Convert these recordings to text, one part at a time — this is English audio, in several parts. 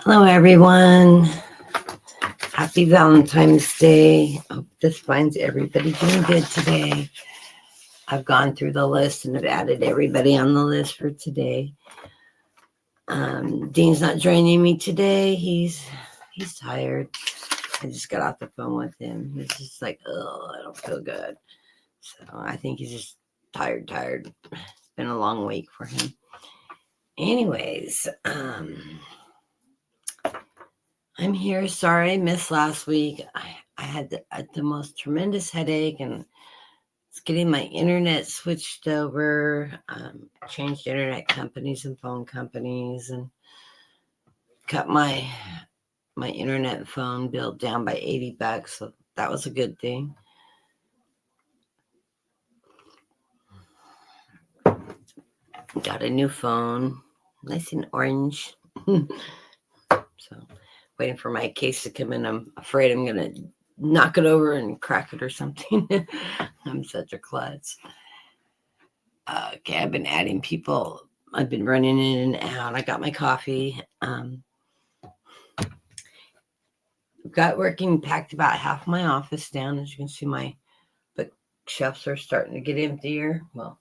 Hello, everyone. Happy Valentine's Day. Hope this finds everybody doing good today. I've gone through the list and have added everybody on the list for today. Dean's not joining me today. He's tired. I just got off the phone with him. He's just like, oh, I don't feel good. So I think he's just tired. It's been a long week for him. Anyways, I'm here. Sorry I missed last week. I had the most tremendous headache, and it's getting my internet switched over. Changed internet companies and phone companies, and cut my internet phone bill down by $80. So that was a good thing. Got a new phone, nice and orange. So waiting for my case to come in. I'm afraid I'm gonna knock it over and crack it or something. I'm such a klutz. Okay, I've been adding people. I've been running in and out. I got my coffee. Got working, packed about half my office down. As you can see, my bookshelves are starting to get emptier. Well,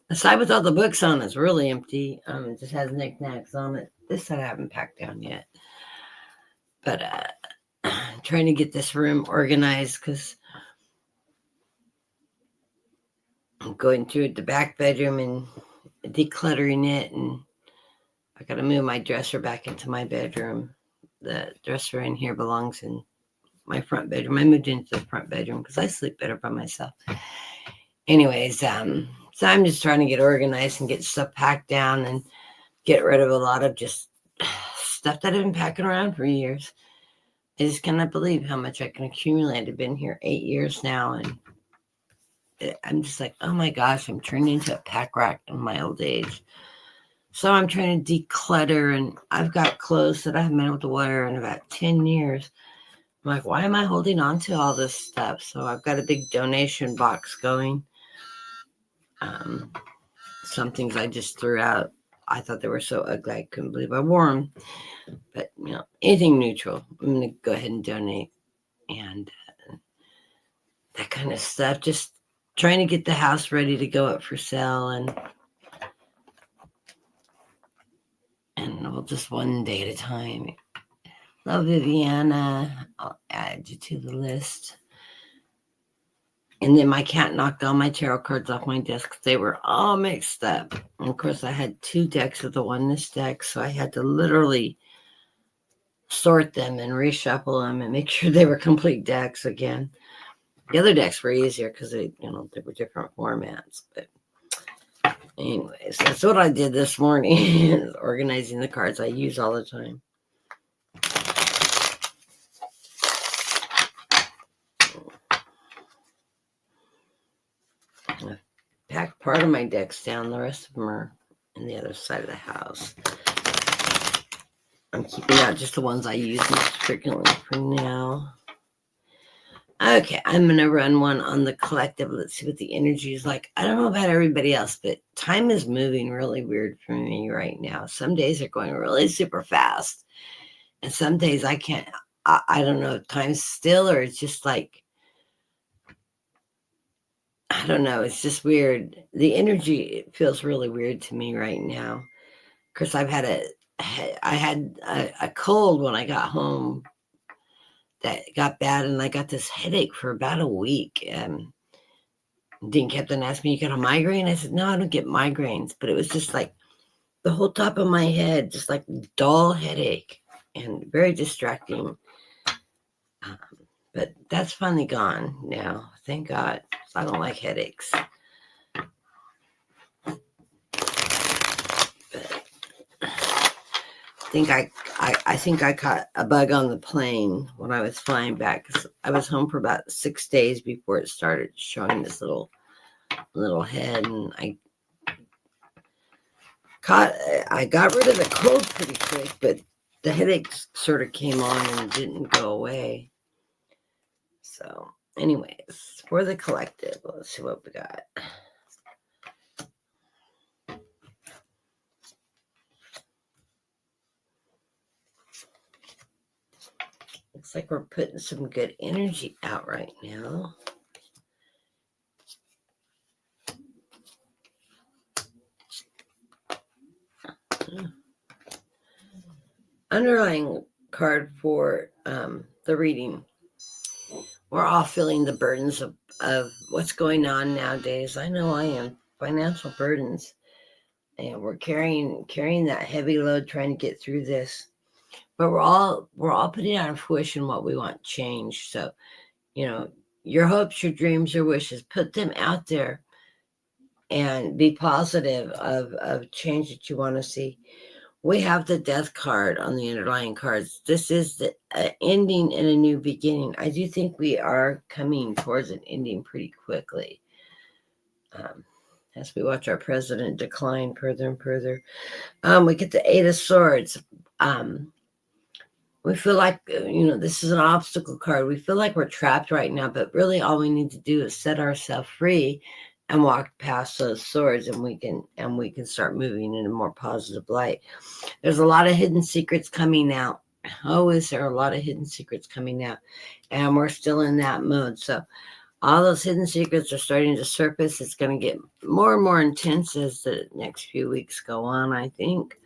the side with all the books on is really empty. It just has knickknacks on it. This side I haven't packed down yet. But I'm trying to get this room organized because I'm going through the back bedroom and decluttering it. And I got to move my dresser back into my bedroom. The dresser in here belongs in my front bedroom. I moved into the front bedroom because I sleep better by myself. Anyways, so I'm just trying to get organized and get stuff packed down and get rid of a lot of just stuff that I've been packing around for years. I just cannot believe how much I can accumulate. I've been here 8 years now, and I'm just like, oh my gosh, I'm turned into a pack rack in my old age. So I'm trying to declutter, and I've got clothes that I haven't been able to wear in about 10 years. I'm like, why am I holding on to all this stuff? So I've got a big donation box going. Some things I just threw out. I thought they were so ugly, I couldn't believe I wore them. But, anything neutral, I'm going to go ahead and donate. And that kind of stuff. Just trying to get the house ready to go up for sale. And we'll just one day at a time. Hello, Viviana. I'll add you to the list. And then my cat knocked all my tarot cards off my desk. They were all mixed up. And of course, I had 2 decks of the oneness deck. So I had to literally sort them and reshuffle them and make sure they were complete decks again. The other decks were easier because they were different formats. But anyways, that's what I did this morning, organizing the cards I use all the time. I packed part of my decks down. The rest of them are in the other side of the house. I'm keeping out just the ones I use most frequently for now. Okay, I'm going to run one on the collective. Let's see what the energy is like. I don't know about everybody else, but time is moving really weird for me right now. Some days are going really super fast. And some days I can't, I don't know if time's still or it's just like, I don't know. It's just weird. The energy, it feels really weird to me right now. Of course, I had a cold when I got home that got bad, and I got this headache for about a week. And Dean kept on asking me, you got a migraine? I said, no, I don't get migraines. But it was just like the whole top of my head, just like dull headache and very distracting. But that's finally gone now. Thank God. I don't like headaches. But I think I caught a bug on the plane when I was flying back. 'Cause I was home for about 6 days before it started showing this little head, and I got rid of the cold pretty quick, but the headaches sort of came on and didn't go away. So, anyways, for the collective, let's see what we got. Looks like we're putting some good energy out right now. Underlying card for the reading. We're all feeling the burdens of what's going on nowadays. I know I am. Financial burdens. And we're carrying that heavy load trying to get through this. But we're all putting out of fruition what we want changed. So, your hopes, your dreams, your wishes, put them out there and be positive of change that you want to see. We have the death card on the underlying cards. This is the ending and a new beginning. I do think we are coming towards an ending pretty quickly. As we watch our president decline further and further. We get the Eight of Swords. We feel like, this is an obstacle card. We feel like we're trapped right now, but really all we need to do is set ourselves free and walk past those swords, and we can start moving in a more positive light. There's a lot of hidden secrets coming out. Oh, is there a lot of hidden secrets coming out? And we're still in that mode. So all those hidden secrets are starting to surface. It's going to get more and more intense as the next few weeks go on, I think.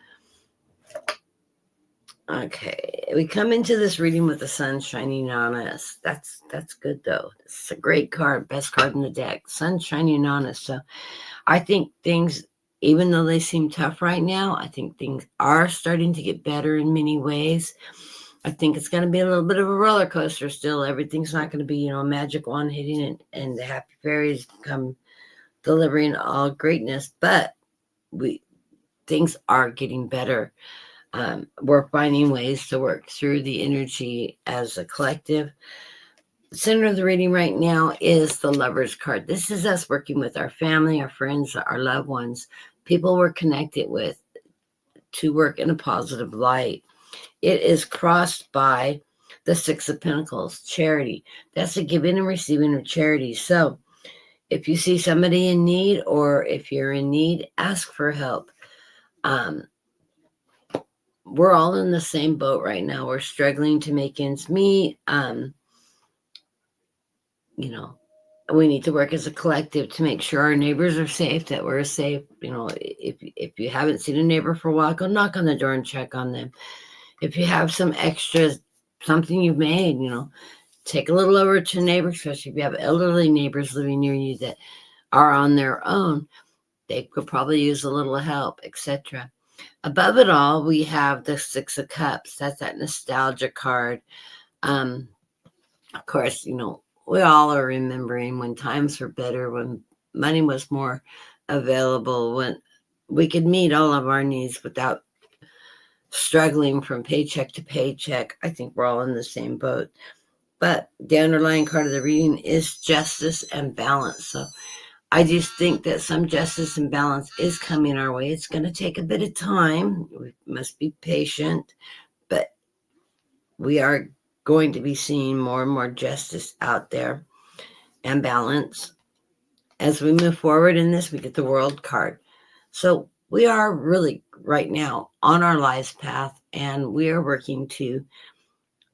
Okay, we come into this reading with the sun shining on us. That's good, though. It's a great card, best card in the deck. Sun shining on us. So I think things, even though they seem tough right now, I think things are starting to get better in many ways. I think it's going to be a little bit of a roller coaster still. Everything's not going to be, a magic wand hitting and the happy fairies come delivering all greatness. But things are getting better. We're finding ways to work through the energy as a collective. The center of the reading right now is the Lover's card. This is us working with our family, our friends, our loved ones, people we're connected with to work in a positive light. It is crossed by the Six of Pentacles, charity. That's the giving and receiving of charity. So if you see somebody in need, or if you're in need, ask for help. We're all in the same boat right now. We're struggling to make ends meet. We need to work as a collective to make sure our neighbors are safe, that we're safe. If you haven't seen a neighbor for a while, go knock on the door and check on them. If you have some extras, something you've made, take a little over to neighbors, especially if you have elderly neighbors living near you that are on their own. They could probably use a little help, etc. Above it all, we have the Six of Cups. That's that nostalgia card. Of course, we all are remembering when times were better, when money was more available, when we could meet all of our needs without struggling from paycheck to paycheck. I think we're all in the same boat. But the underlying card of the reading is justice and balance. So I just think that some justice and balance is coming our way. It's going to take a bit of time. We must be patient, but we are going to be seeing more and more justice out there and balance. As we move forward in this, we get the World card. So we are really right now on our life's path, and we are working to,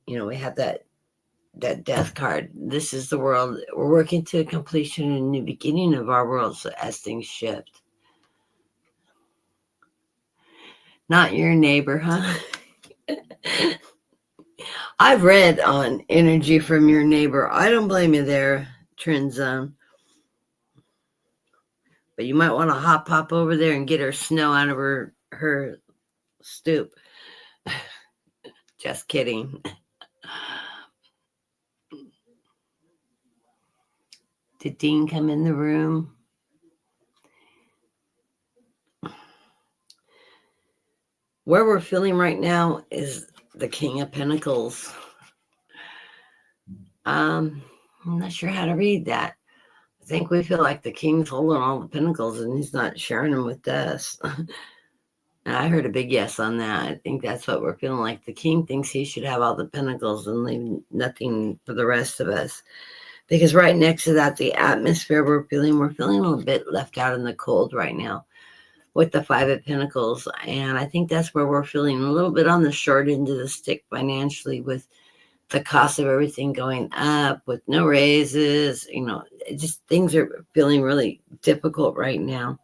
we have that Death card. This is the world. We're working to a completion and a new beginning of our world, so as things shift. Not your neighbor, huh? I've read on energy from your neighbor. I don't blame you there, Trend Zone. But you might want to hop over there and get her snow out of her stoop. Just kidding. Did Dean come in the room? Where we're feeling right now is the King of Pentacles. I'm not sure how to read that. I think we feel like the king's holding all the pentacles and he's not sharing them with us. And I heard a big yes on that. I think that's what we're feeling like. The king thinks he should have all the pentacles and leave nothing for the rest of us. Because right next to that, the atmosphere we're feeling a little bit left out in the cold right now with the Five of Pentacles. And I think that's where we're feeling a little bit on the short end of the stick financially with the cost of everything going up with no raises, just things are feeling really difficult right now.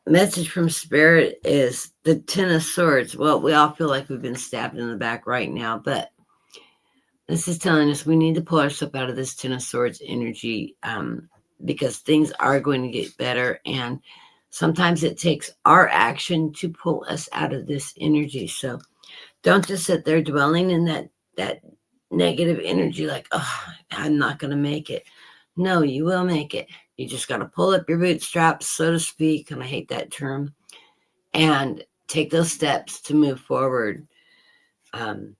Message from Spirit is the Ten of Swords. Well, we all feel like we've been stabbed in the back right now, but this is telling us we need to pull ourselves out of this Ten of Swords energy, because things are going to get better, and sometimes it takes our action to pull us out of this energy. So don't just sit there dwelling in that negative energy like, oh, I'm not going to make it. No, you will make it. You just got to pull up your bootstraps, so to speak, and I hate that term, and take those steps to move forward. The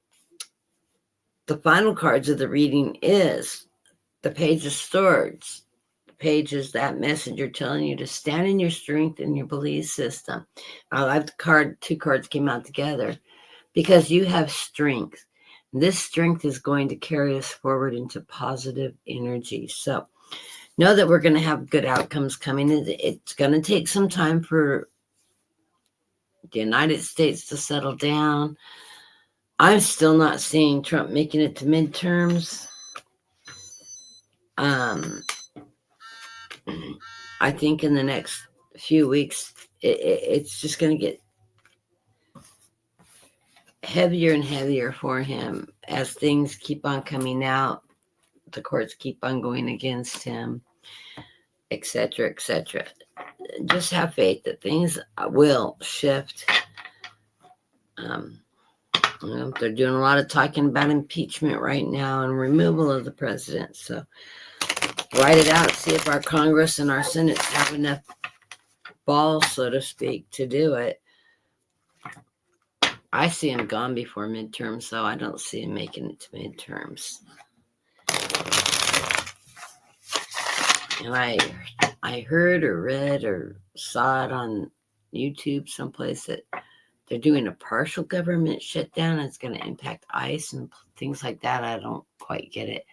final cards of the reading is the Page of Swords. The page is that messenger telling you to stand in your strength and your belief system. I like the card, two cards came out together because you have strength. This strength is going to carry us forward into positive energy. So know that we're going to have good outcomes coming. It's going to take some time for the United States to settle down. I'm still not seeing Trump making it to midterms. I think in the next few weeks, it's just going to get heavier and heavier for him as things keep on coming out. The courts keep on going against him, etc., etc. Just have faith that things will shift. They're doing a lot of talking about impeachment right now and removal of the president. So write it out, see if our Congress and our Senate have enough balls, so to speak, to do it. I see him gone before midterms, so I don't see him making it to midterms. And I heard or read or saw it on YouTube someplace that they're doing a partial government shutdown. It's going to impact ICE and things like that. I don't quite get it.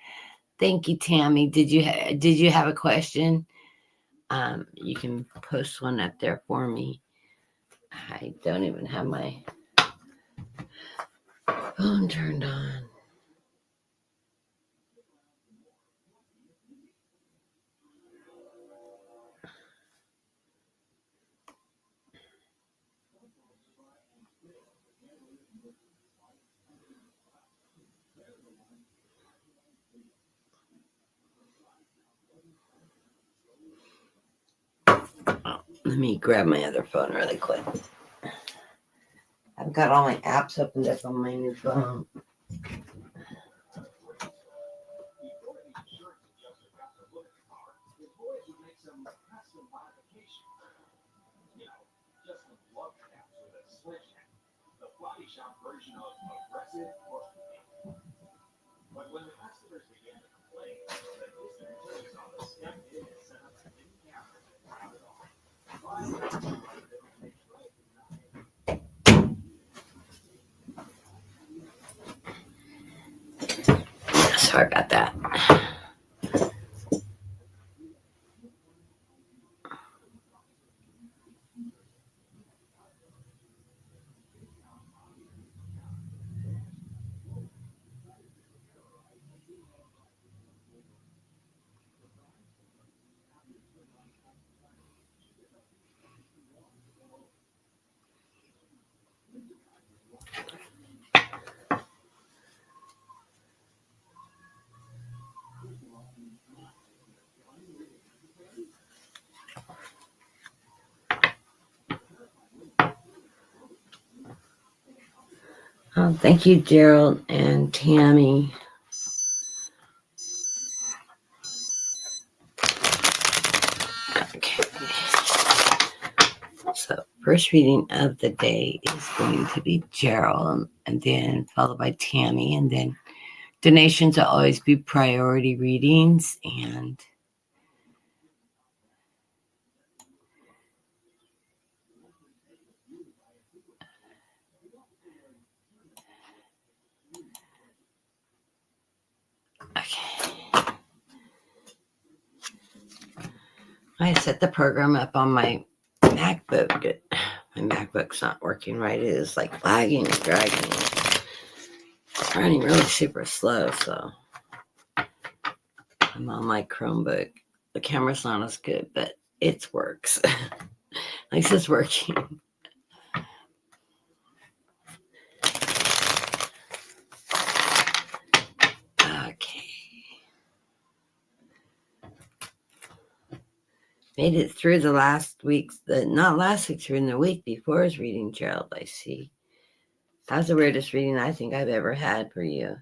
Thank you, Tammy. Did you have a question? You can post one up there for me. I don't even have my phone turned on. Let me grab my other phone really quick. I've got all my apps opened up on my new phone. Sorry about that. Oh, thank you, Gerald and Tammy. Okay. So, first reading of the day is going to be Gerald, and then followed by Tammy, and then donations will always be priority readings, and okay. I set the program up on my MacBook. My MacBook's not working right. It is like lagging and dragging. running really super slow, so I'm on my Chromebook. The camera's not as good, but it works. At least it's working. Okay. Made it through the last week's, not last week's reading, the week before's reading, Gerald, I see. How's the weirdest reading I think I've ever had for you?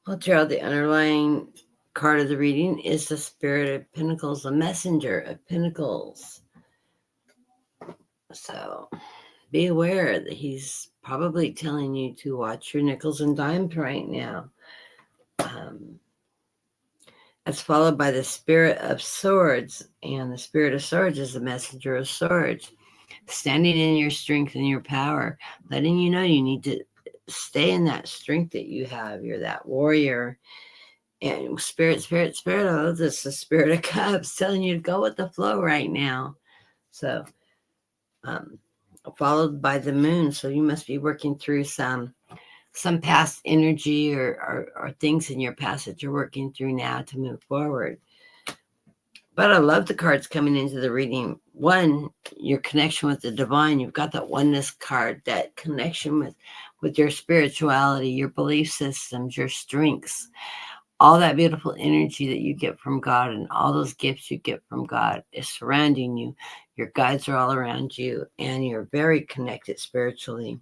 Well, Gerald, the underlying card of the reading is the Spirit of Pentacles, the Messenger of Pentacles. So be aware that he's probably telling you to watch your nickels and dimes right now. That's followed by the Spirit of Swords, and the Spirit of Swords is the Messenger of Swords, standing in your strength and your power, letting you know you need to stay in that strength that you have. You're that warrior. And Spirit, oh, this is the Spirit of Cups telling you to go with the flow right now. So, followed by the Moon. So you must be working through some past energy or things in your past that you're working through now to move forward. But I love the cards coming into the reading. One, your connection with the divine. You've got that oneness card, that connection with your spirituality, your belief systems, your strengths, all that beautiful energy that you get from God and all those gifts you get from God is surrounding you. Your guides are all around you, and you're very connected spiritually.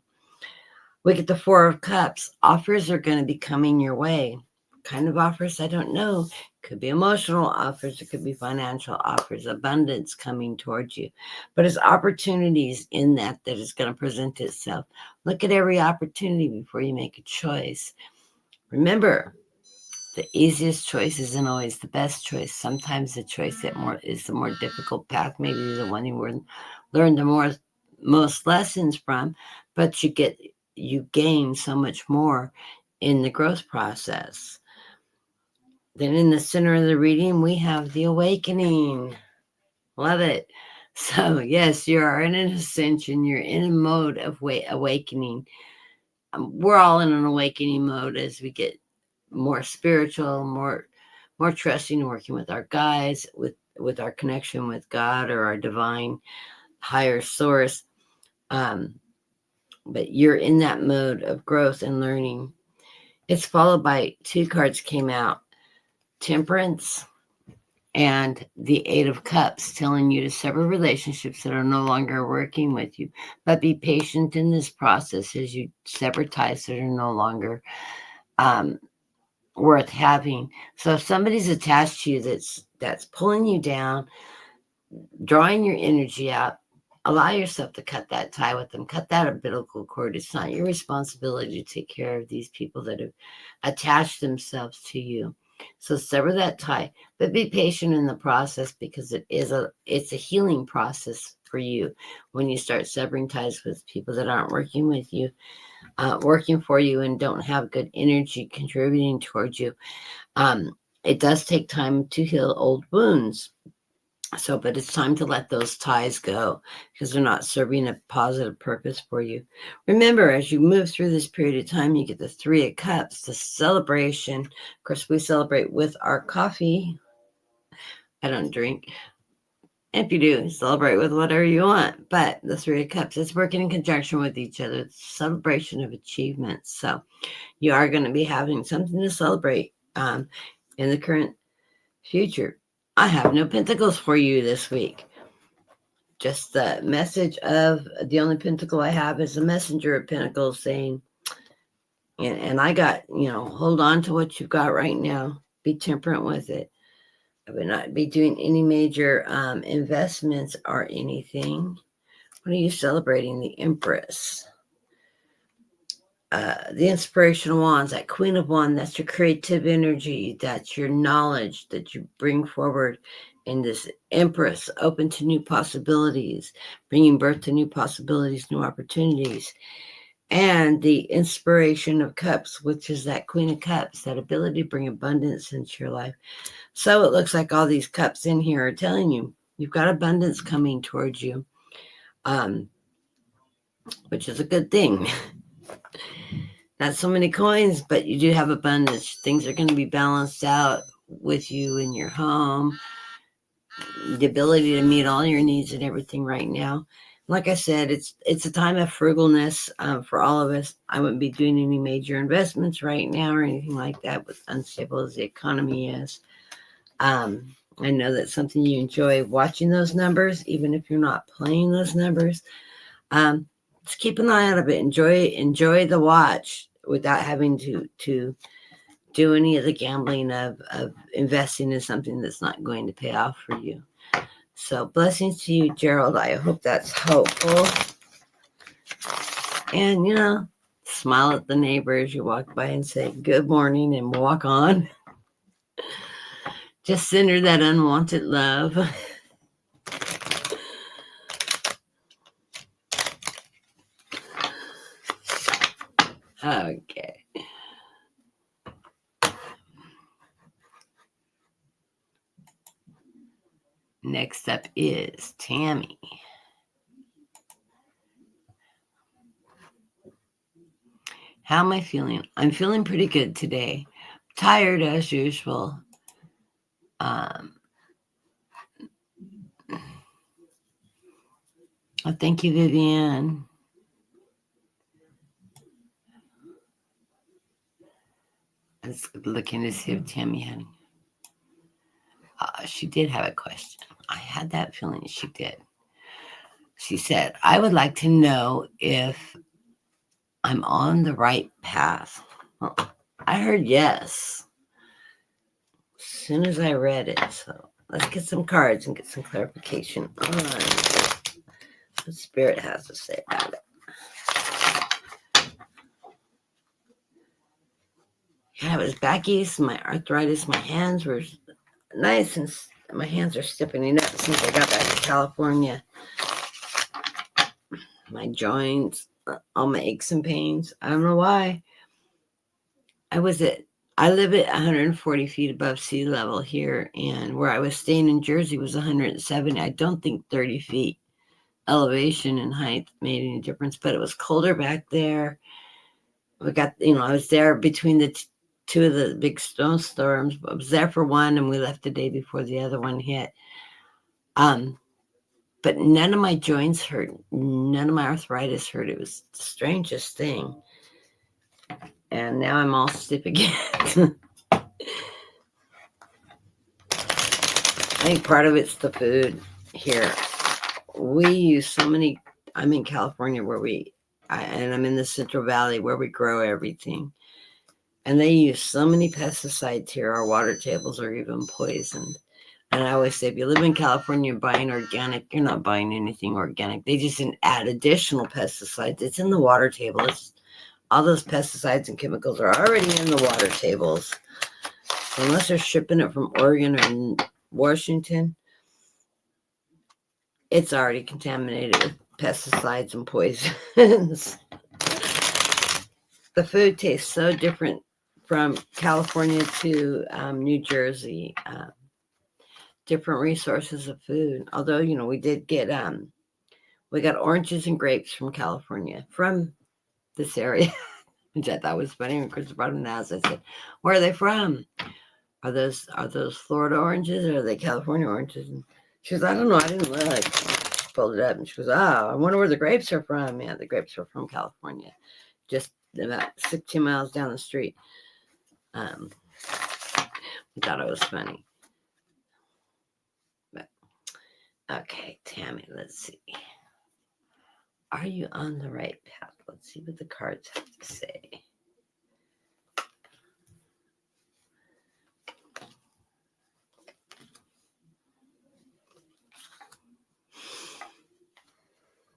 We get the Four of Cups. Offers are going to be coming your way. What kind of offers? I don't know. Could be emotional offers. It could be financial offers. Abundance coming towards you. But it's opportunities in that is going to present itself. Look at every opportunity before you make a choice. Remember, the easiest choice isn't always the best choice. Sometimes the choice that is the more difficult path, maybe the one you learn the most lessons from, but you gain so much more in the growth process. Then in the center of the reading, we have the awakening. Love it. So yes, you are in an ascension. You're in a mode of awakening. We're all in an awakening mode as we get more spiritual, more trusting, working with our guides, with our connection with God or our divine higher source. But you're in that mode of growth and learning. It's followed by two cards came out, Temperance and the Eight of Cups, telling you to sever relationships that are no longer working with you. But be patient in this process as you sever ties that are no longer worth having. So if somebody's attached to you that's pulling you down, drawing your energy out, allow yourself to cut that tie with them, cut that umbilical cord. It's not your responsibility to take care of these people that have attached themselves to you. So sever that tie, but be patient in the process, because it's a healing process for you when you start severing ties with people that aren't working with you, working for you, and don't have good energy contributing towards you. It does take time to heal old wounds. So, but it's time to let those ties go because they're not serving a positive purpose for you. Remember, as you move through this period of time, you get the Three of Cups, the celebration. Of course, we celebrate with our coffee. I don't drink. If you do, celebrate with whatever you want. But the Three of Cups, it's working in conjunction with each other. It's a celebration of achievements. So you are going to be having something to celebrate in the current future. I have no pentacles for you this week. Just the message of the only pentacle I have is the Messenger of Pentacles saying, and I got, hold on to what you've got right now. Be temperate with it. I would not be doing any major investments or anything. What are you celebrating? The Empress. The Inspirational Wands, that Queen of Wands, that's your creative energy, that's your knowledge that you bring forward in this Empress, open to new possibilities, bringing birth to new possibilities, new opportunities. and the inspiration of cups, which is that Queen of Cups, that ability to bring abundance into your life. So it looks like all these cups in here are telling you you've got abundance coming towards you, which is a good thing. Not so many coins, but you do have abundance. Things are going to be balanced out with you in your home. The ability to meet all your needs and everything right now. Like I said, it's a time of frugalness for all of us. I wouldn't be doing any major investments right now or anything like that, with unstable as the economy is. I know that's something you enjoy, watching those numbers, even if you're not playing those numbers. Just keep an eye out of it. Enjoy the watch without having to do any of the gambling of investing in something that's not going to pay off for you. So blessings to you, Gerald. I hope that's helpful. And, smile at the neighbor as you walk by and say good morning and walk on. Just send her that unwanted love. Okay. Next up is Tammy. How am I feeling? I'm feeling pretty good today. Tired as usual. Oh, thank you, Vivian. I was looking to see if Tammy had. She did have a question. I had that feeling she did. She said, I would like to know if I'm on the right path. Well, I heard yes as soon as I read it. So let's get some cards and get some clarification on what Spirit has to say about it. Yeah, it was back east. My arthritis, my hands were nice, and my hands are stiffening up since I got back to California. My joints, all my aches and pains. I don't know why. I live at 140 feet above sea level here, and where I was staying in Jersey was 170. I don't think 30 feet elevation and height made any difference, but it was colder back there. We got, I was there between the two of the big snowstorms. I was there for one, and we left the day before the other one hit. But none of my joints hurt. None of my arthritis hurt. It was the strangest thing. And now I'm all stiff again. I think part of it's the food here. We use so many. I'm in California and I'm in the Central Valley where we grow everything. And they use so many pesticides here. Our water tables are even poisoned. And I always say, if you live in California buying organic, you're not buying anything organic. They just didn't add additional pesticides. It's in the water table. All those pesticides and chemicals are already in the water tables. So unless they're shipping it from Oregon or Washington, it's already contaminated with pesticides and poisons. The food tastes so different from California to New Jersey. Different resources of food. Although, we did get, we got oranges and grapes from California, from this area, which I thought was funny. When Chris brought them out, I said, where are they from? Are those Florida oranges, or are they California oranges? And she goes, I don't know. I didn't look. She pulled it up and she goes, I wonder where the grapes are from. Yeah, the grapes are from California, just about 16 miles down the street. I thought it was funny. But, okay, Tammy, let's see. Are you on the right path? Let's see what the cards have to say.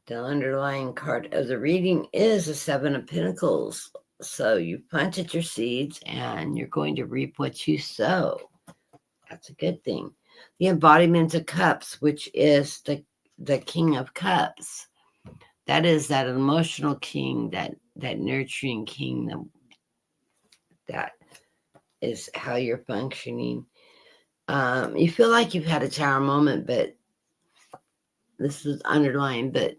The underlying card of the reading is the Seven of Pentacles. So you planted your seeds and you're going to reap what you sow. That's a good thing. The embodiment of cups, which is the King of Cups. That is that emotional king, that nurturing king, that is how you're functioning. You feel like you've had a tower moment, but this is underlying. But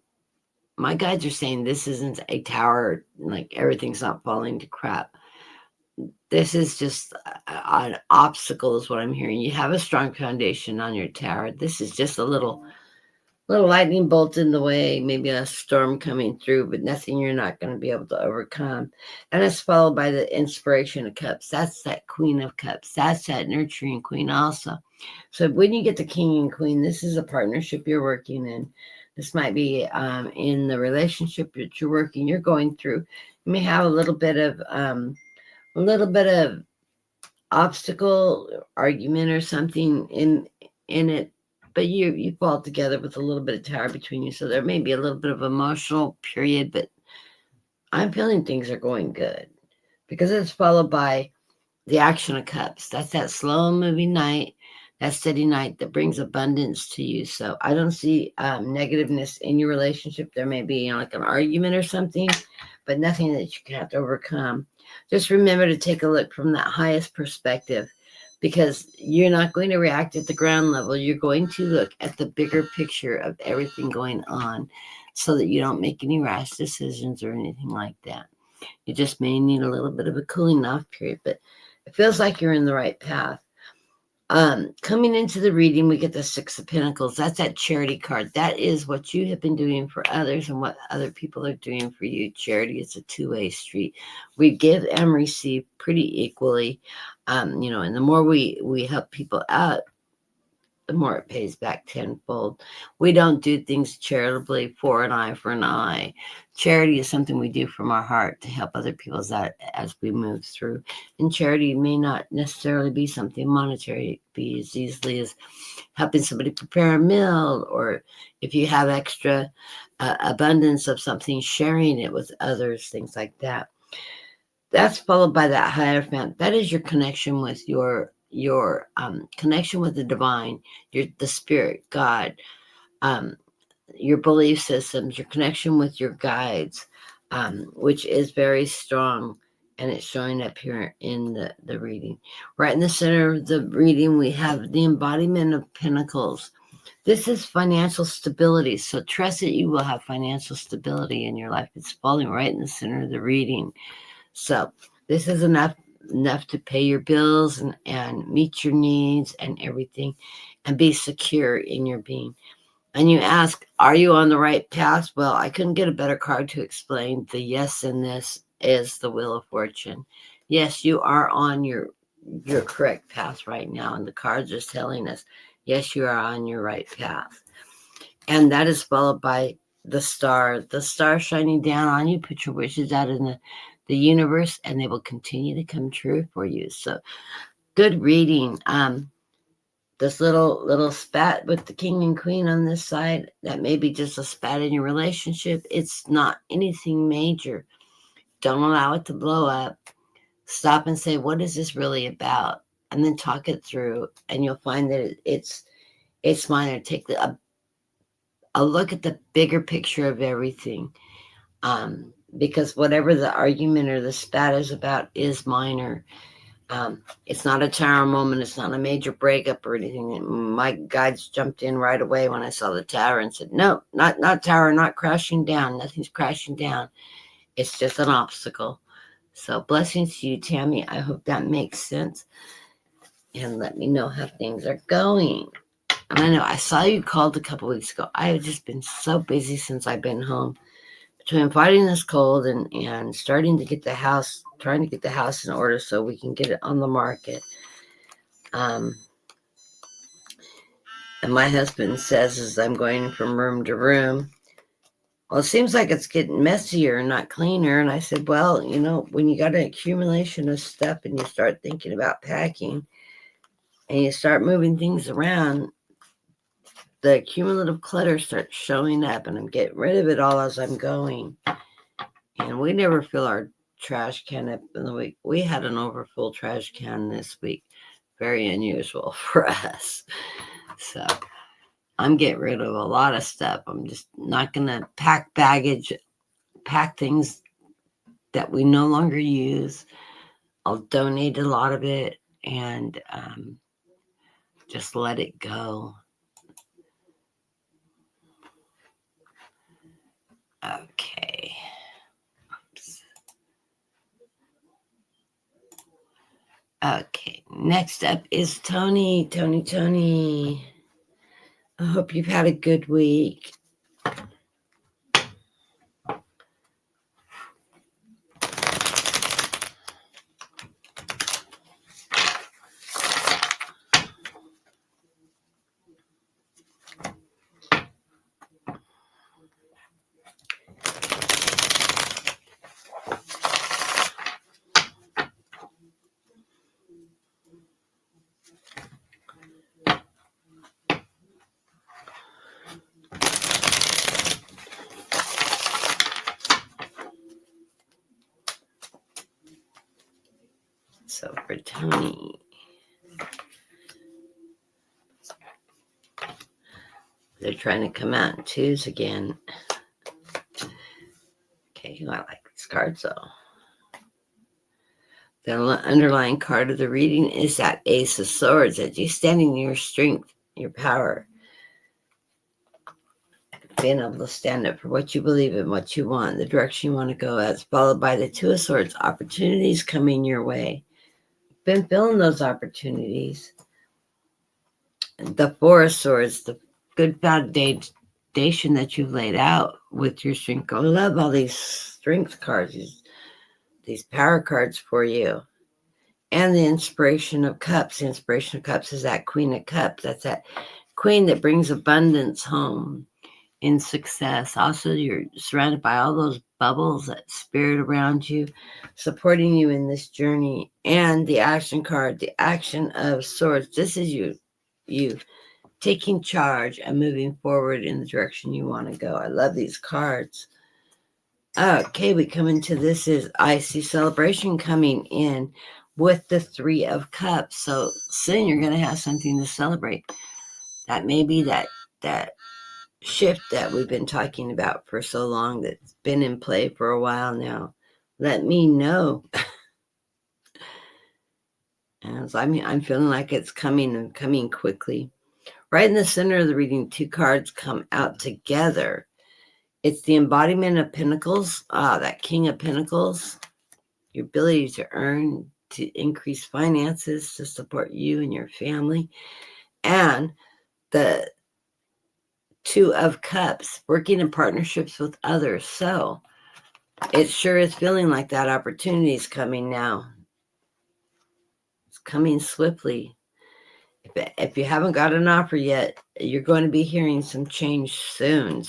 my guides are saying this isn't a tower, like everything's not falling to crap. This is just an obstacle, is what I'm hearing. You have a strong foundation on your tower. This is just a little lightning bolt in the way, maybe a storm coming through, but nothing you're not going to be able to overcome. And it's followed by the inspiration of cups. That's that queen of cups. That's that nurturing queen also. So when you get the king and queen, this is a partnership you're working in. This might be in the relationship that you're working, you're going through. You may have a little bit of obstacle, argument, or something in it, but you fall together with a little bit of tower between you. So there may be a little bit of emotional period, but I'm feeling things are going good because it's followed by the action of cups. That's that slow moving night, that steady night that brings abundance to you. So I don't see negativeness in your relationship. There may be, like an argument or something, but nothing that you can have to overcome. Just remember to take a look from that highest perspective, because you're not going to react at the ground level. You're going to look at the bigger picture of everything going on so that you don't make any rash decisions or anything like that. You just may need a little bit of a cooling off period, but it feels like you're in the right path. Coming into the reading, we get the Six of Pentacles. That's that charity card. That is what you have been doing for others and what other people are doing for you. Charity is a two-way street. We give and receive pretty equally, and the more we help people out, the more it pays back tenfold. We don't do things charitably for an eye for an eye. Charity is something we do from our heart to help other people out as we move through. And charity may not necessarily be something monetary. It could be as easily as helping somebody prepare a meal, or if you have extra abundance of something, sharing it with others, things like that. That's followed by that Hierophant. That is your connection with your connection with the divine, the spirit, God, your belief systems, your connection with your guides, which is very strong, and it's showing up here in the reading. Right in the center of the reading, we have the embodiment of Pentacles. This is financial stability. So trust that you will have financial stability in your life. It's falling right in the center of the reading. So this is enough to pay your bills and meet your needs and everything, and be secure in your being. And you ask, are you on the right path? Well, I couldn't get a better card to explain the yes in this is the Wheel of Fortune. Yes, you are on your correct path right now, and the cards are telling us, yes, you are on your right path. And that is followed by the star shining down on you. Put your wishes out in the universe, and they will continue to come true for you. So good reading. This little spat with the king and queen on this side, that may be just a spat in your relationship. It's not anything major. Don't allow it to blow up. Stop and say, what is this really about? And then talk it through, and you'll find that it's minor. Take a look at the bigger picture of everything. Because whatever the argument or the spat is about is minor. It's not a tower moment. It's not a major breakup or anything. My guides jumped in right away when I saw the tower and said, no, not tower, not crashing down. Nothing's crashing down. It's just an obstacle. So blessings to you, Tammy. I hope that makes sense. And let me know how things are going. And I know I saw you called a couple weeks ago. I have just been so busy since I've been home, between fighting this cold and starting to get the house, trying to get the house in order so we can get it on the market. And my husband says, as I'm going from room to room, well, it seems like it's getting messier, not cleaner. And I said, well, when you got an accumulation of stuff and you start thinking about packing and you start moving things around, the cumulative clutter starts showing up, and I'm getting rid of it all as I'm going. And we never fill our trash can up in the week. We had an overfull trash can this week. Very unusual for us. So I'm getting rid of a lot of stuff. I'm just not going to pack things that we no longer use. I'll donate a lot of it and just let it go. Okay. Oops. Okay. Next up is Tony. Tony. I hope you've had a good week. So for Tony, they're trying to come out in twos again. Okay, I like these cards though. The underlying card of the reading is that Ace of Swords, that you standing in your strength, your power, being able to stand up for what you believe in, what you want, the direction you want to go. That's followed by the Two of Swords, opportunities coming your way. Been feeling those opportunities. The Four of Swords, the good foundation that you've laid out with your strength. I love all these strength cards, these power cards for you. And the Inspiration of Cups. The Inspiration of Cups is that Queen of Cups. That's that queen that brings abundance home in success. Also, you're surrounded by all those bubbles, that spirit around you, supporting you in this journey. And the action card, the Action of Swords. This is you taking charge and moving forward in the direction you want to go. I love these cards. Okay, we come into this is I see celebration coming in with the Three of Cups. So soon you're going to have something to celebrate. That may be that shift that we've been talking about for so long, that's been in play for a while now. Let me know. And so, I'm feeling like it's coming and coming quickly. Right in the center of the reading, two cards come out together. It's the embodiment of Pentacles, that King of Pentacles, your ability to earn, to increase finances, to support you and your family. And the Two of Cups, working in partnerships with others. So it sure is feeling like that opportunity is coming now. It's coming swiftly. If you haven't got an offer yet, you're going to be hearing some change soon.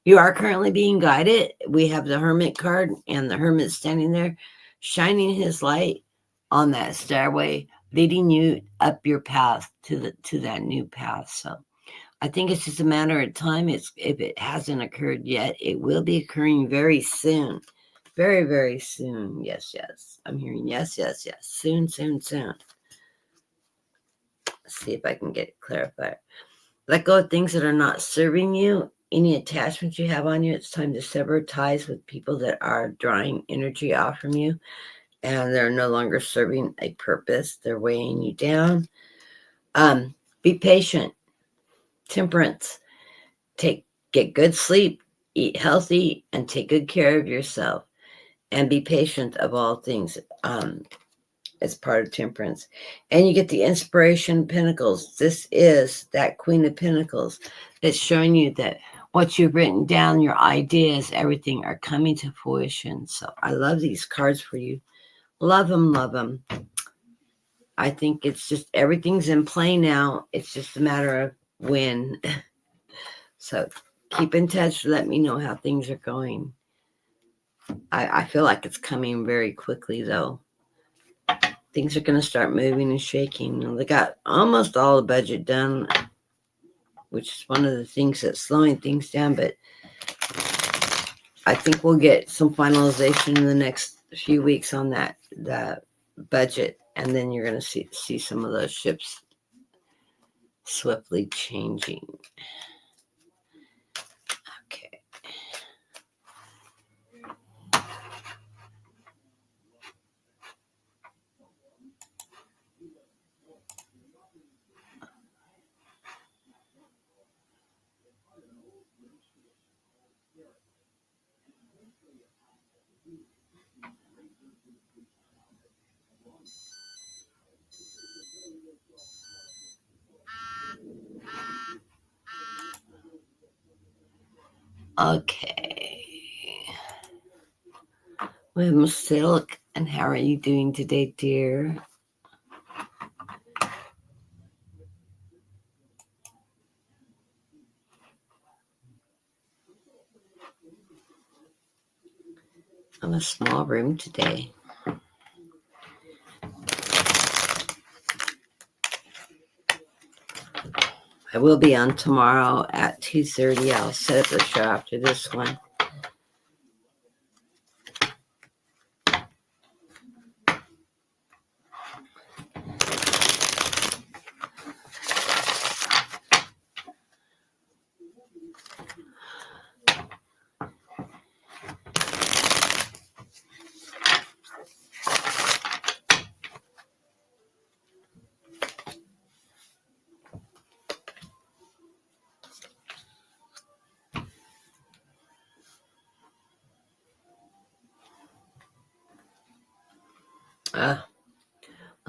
You are currently being guided. We have the Hermit card, and the Hermit standing there, shining his light on that stairway, leading you up your path to that new path. So I think it's just a matter of time. If it hasn't occurred yet, it will be occurring very soon. Very, very soon. Yes. I'm hearing yes. Soon. Let's see if I can get it clarified. Let go of things that are not serving you. Any attachments you have on you, it's time to sever ties with people that are drawing energy off from you, and they're no longer serving a purpose. They're weighing you down. Be patient. Temperance. Get good sleep, eat healthy, and take good care of yourself. And be patient of all things. As part of temperance. And you get the Inspiration of Pentacles. This is that Queen of Pentacles that's showing you that what you've written down, your ideas, everything are coming to fruition. So I love these cards for you. Love them. I think it's just everything's in play now. It's just a matter of when. So keep in touch. Let me know how things are going. I feel like it's coming very quickly, though. Things are going to start moving and shaking. They got almost all the budget done, which is one of the things that's slowing things down. But I think we'll get some finalization in the next few weeks on that budget. And then you're going to see some of those ships swiftly changing. Okay. Okay. Well, Silk, and how are you doing today, dear? I'm a small room today. I will be on tomorrow at 2:30. I'll set up the show after this one.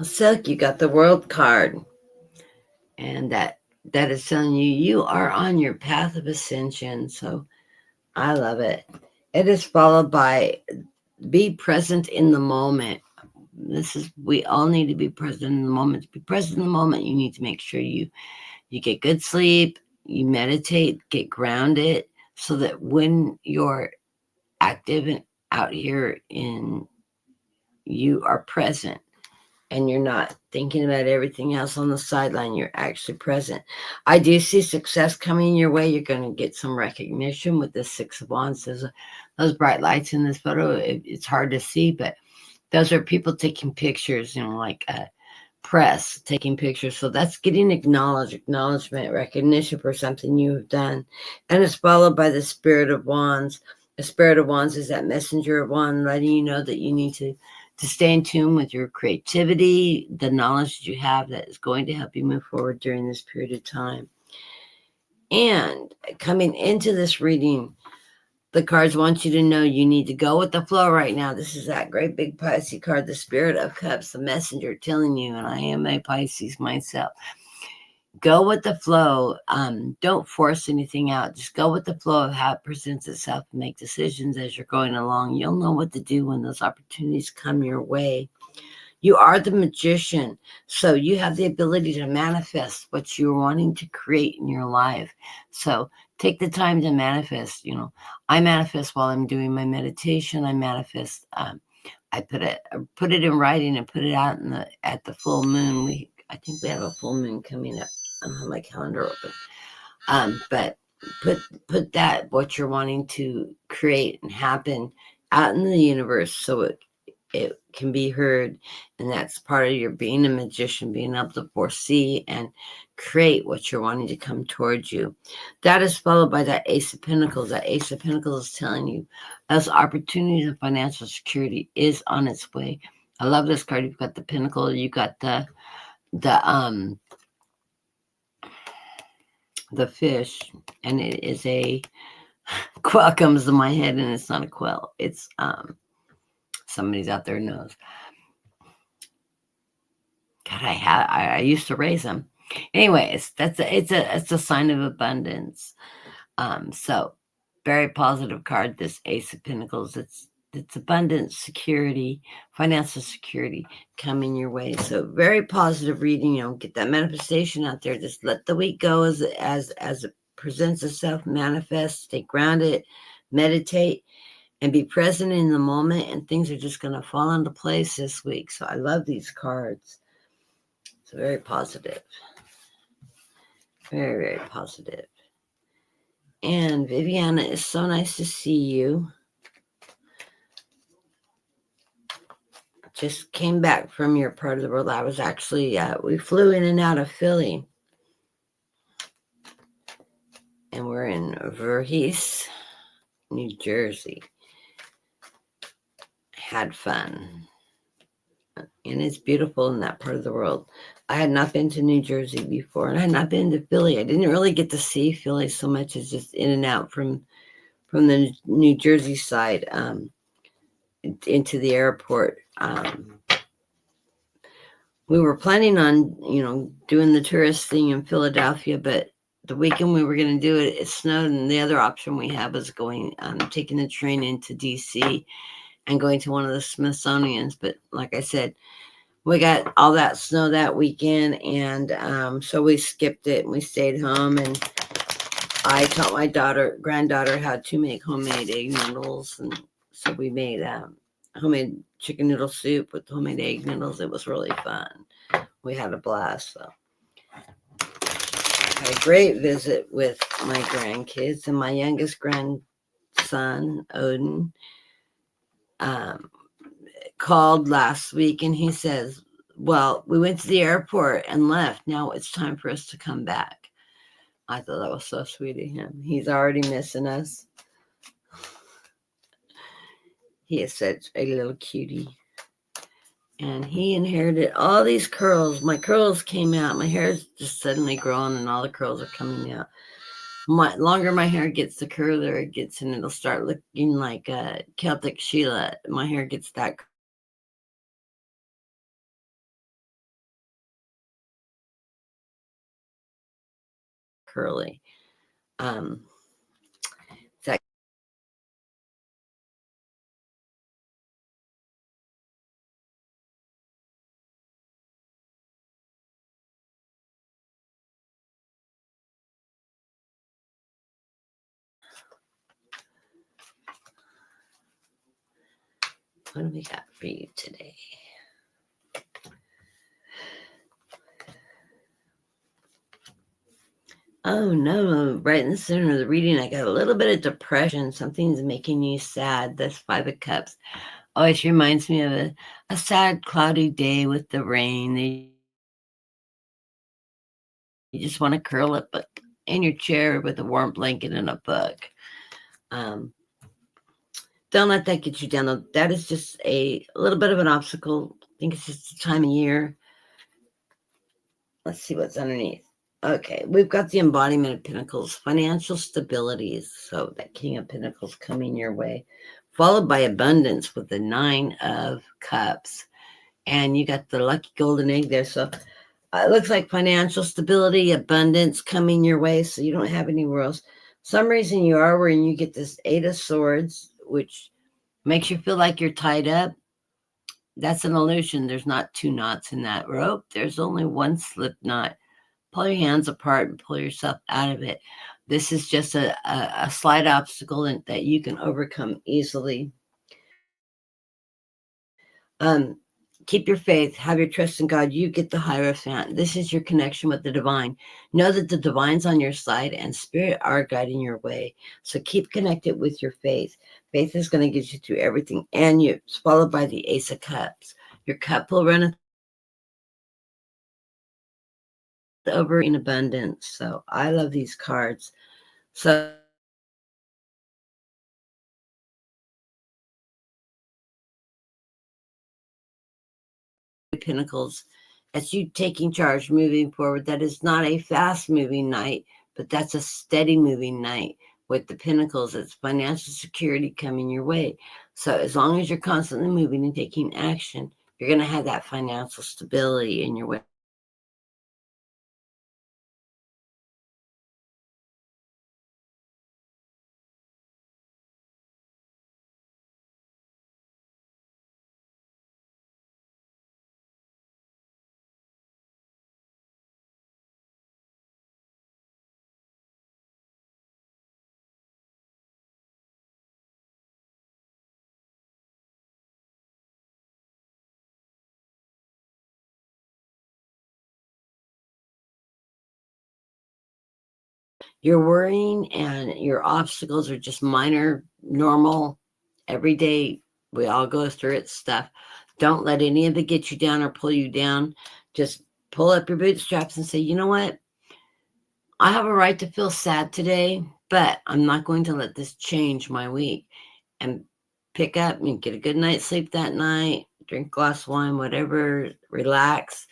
Silk, you got the world card. And that is telling you you are on your path of ascension. So I love it. It is followed by be present in the moment. We all need to be present in the moment. To be present in the moment, you need to make sure you get good sleep, you meditate, get grounded, so that when you're active and out here you are present and you're not thinking about everything else on the sideline. You're actually present. I do see success coming your way. You're going to get some recognition with the Six of Wands. There's those bright lights in this photo. It's hard to see, but those are people taking pictures, like press taking pictures. So that's getting acknowledgement, recognition for something you have done. And it's followed by the Spirit of Wands. The Spirit of Wands is that messenger of Wands, letting you know that you need to stay in tune with your creativity, the knowledge that you have that is going to help you move forward during this period of time. And coming into this reading, the cards want you to know you need to go with the flow right now. This is that great big Pisces card, the Spirit of Cups, the messenger telling you, and I am a Pisces myself, go with the flow. Don't force anything out. Just go with the flow of how it presents itself and make decisions as you're going along. You'll know what to do when those opportunities come your way. You are the magician, so you have the ability to manifest what you're wanting to create in your life. So take the time to manifest. I manifest while I'm doing my meditation. I manifest. I put it in writing and put it out at the full moon. I think we have a full moon coming up. I don't have my calendar open. But put that what you're wanting to create and happen out in the universe, so it can be heard. And that's part of your being a magician, being able to foresee and create what you're wanting to come towards you. That is followed by that Ace of Pentacles. That Ace of Pentacles is telling you those opportunities of financial security is on its way. I love this card. You've got the Pentacle, you got the fish, and it is a quill comes to my head, and it's not a quill. It's somebody's out there knows. God, I used to raise them. Anyways, it's a sign of abundance. So very positive card, this Ace of Pentacles. It's abundance, security, financial security coming your way. So very positive reading. Get that manifestation out there. Just let the week go as it presents itself, manifest, stay grounded, meditate, and be present in the moment, and things are just going to fall into place this week. So I love these cards. It's very positive. Very, very positive. And Viviana, it's so nice to see you. Just came back from your part of the world. I was actually, we flew in and out of Philly. and we're in Voorhees, New Jersey. Had fun. And it's beautiful in that part of the world. I had not been to New Jersey before, and I had not been to Philly. I didn't really get to see Philly so much as just in and out from the New Jersey side into the airport. We were planning on, doing the tourist thing in Philadelphia, but the weekend we were going to do it, it snowed, and the other option we had was taking the train into D.C. and going to one of the Smithsonian's. But like I said, we got all that snow that weekend, and so we skipped it and we stayed home. And I taught my granddaughter how to make homemade egg noodles, and so we made homemade chicken noodle soup with homemade egg noodles. It was really fun. We had a blast. So I had a great visit with my grandkids, and my youngest grandson, Odin, called last week, and he says, well, we went to the airport and left. Now it's time for us to come back. I thought that was so sweet of him. He's already missing us. He is such a little cutie. And he inherited all these curls. My curls came out. My hair is just suddenly growing, and all the curls are coming out. Longer my hair gets, the curlier it gets, and it'll start looking like a Celtic Sheila. My hair gets that curly. That what do we got for you today? Oh no, right in the center of the reading, I got a little bit of depression. Something's making you sad. That's 5 of Cups. Always reminds me of a sad, cloudy day with the rain. You just want to curl up in your chair with a warm blanket and a book. Don't let that get you down. That is just a little bit of an obstacle. I think it's just the time of year. Let's see what's underneath. Okay, we've got the embodiment of Pentacles, financial stability. So that King of Pentacles coming your way, followed by abundance with the 9 of Cups. And you got the lucky golden egg there. So it looks like financial stability, abundance coming your way. So you don't have anywhere else. Some reason you are where you get this 8 of Swords, which makes you feel like you're tied up. That's an illusion. There's not 2 knots in that rope. There's only 1 slip knot. Pull your hands apart and pull yourself out of it. This is just a slight obstacle that you can overcome easily. Keep your faith. Have your trust in God. You get the Hierophant. This is your connection with the divine. Know that the divine's on your side and spirit are guiding your way. So keep connected with your faith. Faith is going to get you through everything. And it's followed by the Ace of Cups. Your cup will run over in abundance. So I love these cards. So Pentacles, that's you taking charge, moving forward. That is not a fast moving night, but that's a steady moving night. With the Pentacles, it's financial security coming your way. So as long as you're constantly moving and taking action, you're going to have that financial stability in your way. Your worrying and your obstacles are just minor, normal, everyday. We all go through it stuff. Don't let any of it get you down or pull you down. Just pull up your bootstraps and say, you know what? I have a right to feel sad today, but I'm not going to let this change my week. And pick up and get a good night's sleep that night, drink a glass of wine, whatever, relax,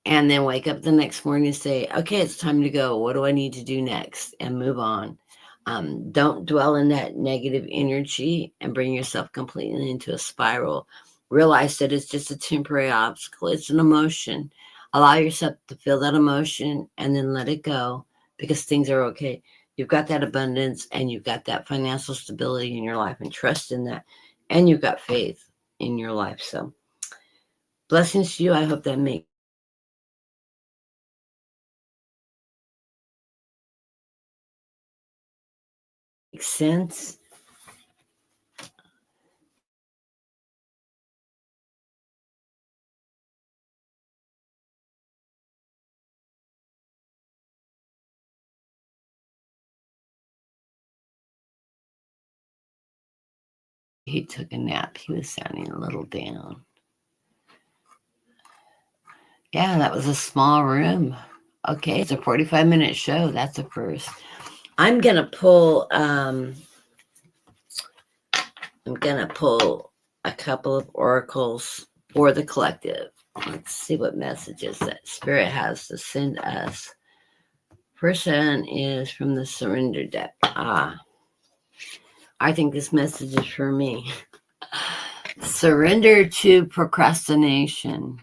and then wake up the next morning and say, okay, it's time to go. What do I need to do next? And move on. Don't dwell in that negative energy and bring yourself completely into a spiral. Realize that it's just a temporary obstacle. It's an emotion. Allow yourself to feel that emotion and then let it go because things are okay. You've got that abundance and you've got that financial stability in your life and trust in that. And you've got faith in your life. So blessings to you. I hope that makes sense. He took a nap. He was sounding a little down. Yeah, that was a small room. Okay, it's a 45-minute show. That's a first. I'm gonna pull a couple of oracles for the collective. Let's see what messages that Spirit has to send us. First one is from the Surrender deck. I think this message is for me. Surrender to procrastination.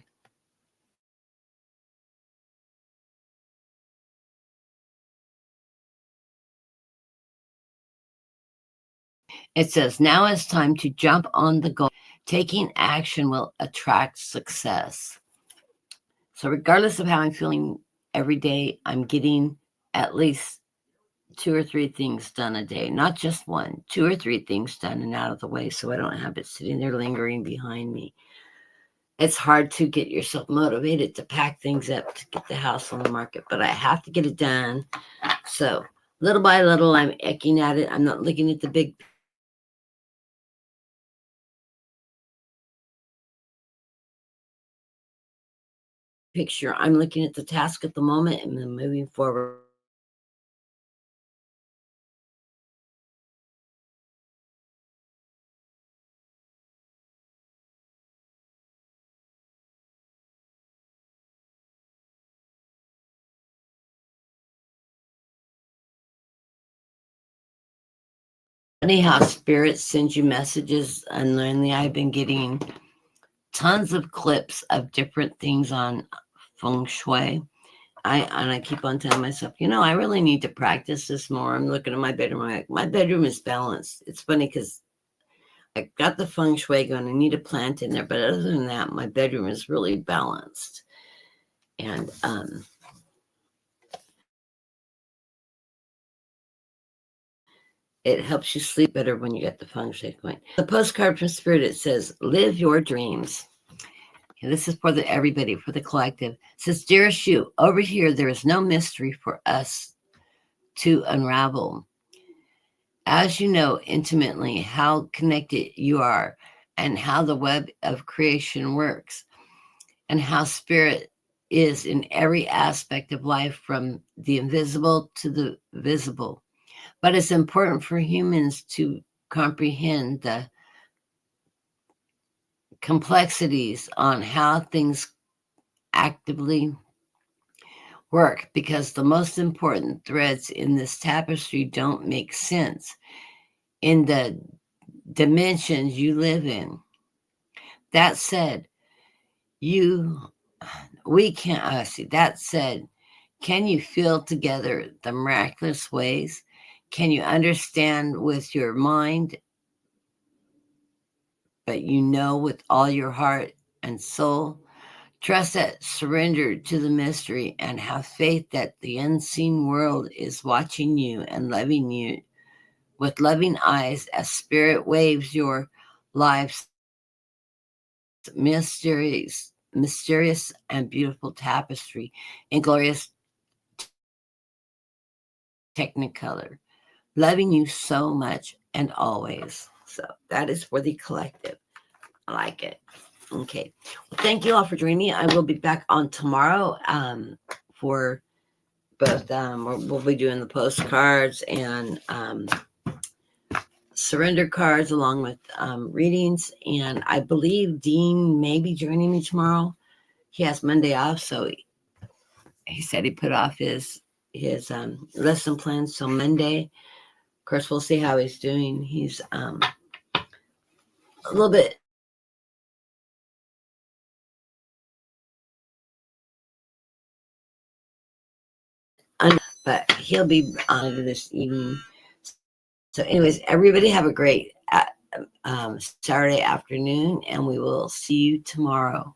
It says, now it's time to jump on the goal. Taking action will attract success. So regardless of how I'm feeling every day, I'm getting at least 2 or 3 things done a day, not just one, 2 or 3 things done and out of the way so I don't have it sitting there lingering behind me. It's hard to get yourself motivated to pack things up to get the house on the market, but I have to get it done. So little by little, I'm ecking at it. I'm not looking at the big picture. I'm looking at the task at the moment and then moving forward. Anyhow, Spirit sends you messages. And lately, I've been getting tons of clips of different things on feng shui. I keep on telling myself, I really need to practice this more. I'm looking at my bedroom. My bedroom is balanced. It's funny because I got the feng shui going. I need a plant in there, but other than that, my bedroom is really balanced. And it helps you sleep better when you get the feng shui going. The postcard from Spirit, it says, live your dreams. And this is for everybody, for the collective. It says, dearest you, over here, there is no mystery for us to unravel. As you know intimately how connected you are and how the web of creation works and how Spirit is in every aspect of life from the invisible to the visible. But it's important for humans to comprehend the complexities on how things actively work because the most important threads in this tapestry don't make sense in the dimensions you live in. That said, that said, can you feel together the miraculous ways? Can you understand with your mind, but with all your heart and soul? Trust that, surrender to the mystery, and have faith that the unseen world is watching you and loving you with loving eyes as Spirit waves your life's mysterious and beautiful tapestry in glorious technicolor, loving you so much and always. So that is for the collective. I like it. Okay. Well, thank you all for joining me. I will be back on tomorrow for both we'll be doing the postcards and surrender cards along with readings. And I believe Dean may be joining me tomorrow. He has Monday off, so he said he put off his lesson plans till Monday. Of course, we'll see how he's doing. He's a little bit but he'll be on this evening. So, anyways, everybody have a great Saturday afternoon, and we will see you tomorrow.